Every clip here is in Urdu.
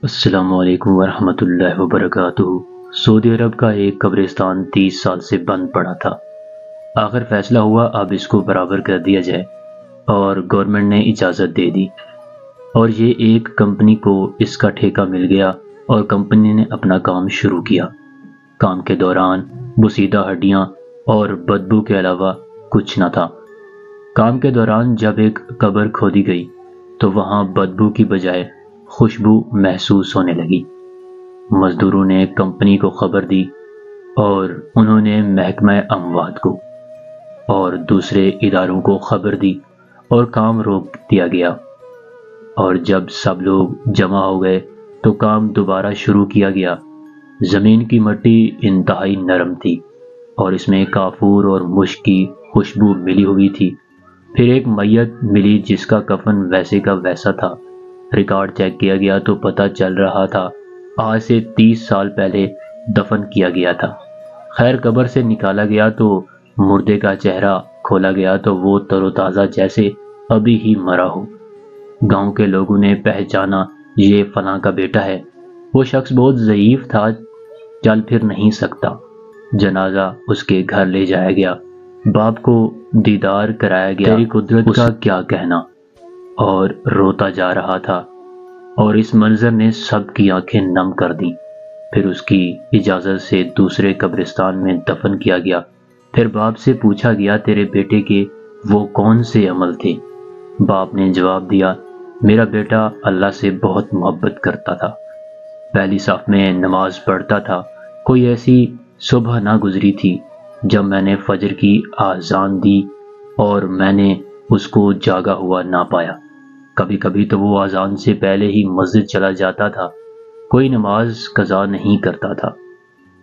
السلام علیکم ورحمۃ اللہ وبرکاتہ۔ سعودی عرب کا ایک قبرستان 30 سال سے بند پڑا تھا۔ آخر فیصلہ ہوا اب اس کو برابر کر دیا جائے اور گورنمنٹ نے اجازت دے دی، اور یہ ایک کمپنی کو اس کا ٹھیکہ مل گیا اور کمپنی نے اپنا کام شروع کیا۔ کام کے دوران بوسیدہ ہڈیاں اور بدبو کے علاوہ کچھ نہ تھا۔ کام کے دوران جب ایک قبر کھودی گئی تو وہاں بدبو کی بجائے خوشبو محسوس ہونے لگی۔ مزدوروں نے کمپنی کو خبر دی اور انہوں نے محکمہ اموات کو اور دوسرے اداروں کو خبر دی اور کام روک دیا گیا، اور جب سب لوگ جمع ہو گئے تو کام دوبارہ شروع کیا گیا۔ زمین کی مٹی انتہائی نرم تھی اور اس میں کافور اور مشک کی خوشبو ملی ہوئی تھی۔ پھر ایک میت ملی جس کا کفن ویسے کا ویسا تھا۔ ریکارڈ چیک کیا گیا تو پتہ چل رہا تھا آج سے 30 سال پہلے دفن کیا گیا تھا۔ خیر قبر سے نکالا گیا تو مردے کا چہرہ کھولا گیا تو وہ تر و تازہ جیسے ابھی ہی مرا ہو۔ گاؤں کے لوگوں نے پہچانا یہ فلاں کا بیٹا ہے۔ وہ شخص بہت ضعیف تھا، چل پھر نہیں سکتا۔ جنازہ اس کے گھر لے جایا گیا، باپ کو دیدار کرایا گیا۔ تیری قدرت کا کیا کہنا، اور روتا جا رہا تھا، اور اس منظر نے سب کی آنکھیں نم کر دیں۔ پھر اس کی اجازت سے دوسرے قبرستان میں دفن کیا گیا۔ پھر باپ سے پوچھا گیا تیرے بیٹے کے وہ کون سے عمل تھے؟ باپ نے جواب دیا میرا بیٹا اللہ سے بہت محبت کرتا تھا، پہلی صف میں نماز پڑھتا تھا۔ کوئی ایسی صبح نہ گزری تھی جب میں نے فجر کی آذان دی اور میں نے اس کو جاگا ہوا نہ پایا۔ کبھی کبھی تو وہ اذان سے پہلے ہی مسجد چلا جاتا تھا، کوئی نماز قضا نہیں کرتا تھا۔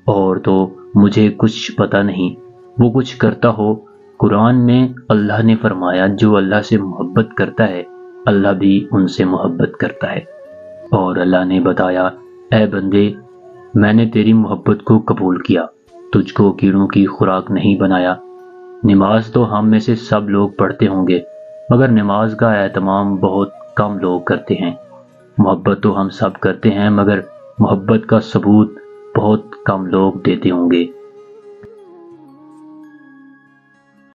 اور تو مجھے کچھ پتہ نہیں وہ کچھ کرتا ہو۔ قرآن میں اللہ نے فرمایا جو اللہ سے محبت کرتا ہے اللہ بھی ان سے محبت کرتا ہے، اور اللہ نے بتایا اے بندے میں نے تیری محبت کو قبول کیا، تجھ کو کیڑوں کی خوراک نہیں بنایا۔ نماز تو ہم میں سے سب لوگ پڑھتے ہوں گے، مگر نماز کا اہتمام بہت کم لوگ کرتے ہیں۔ محبت تو ہم سب کرتے ہیں، مگر محبت کا ثبوت بہت کم لوگ دیتے ہوں گے۔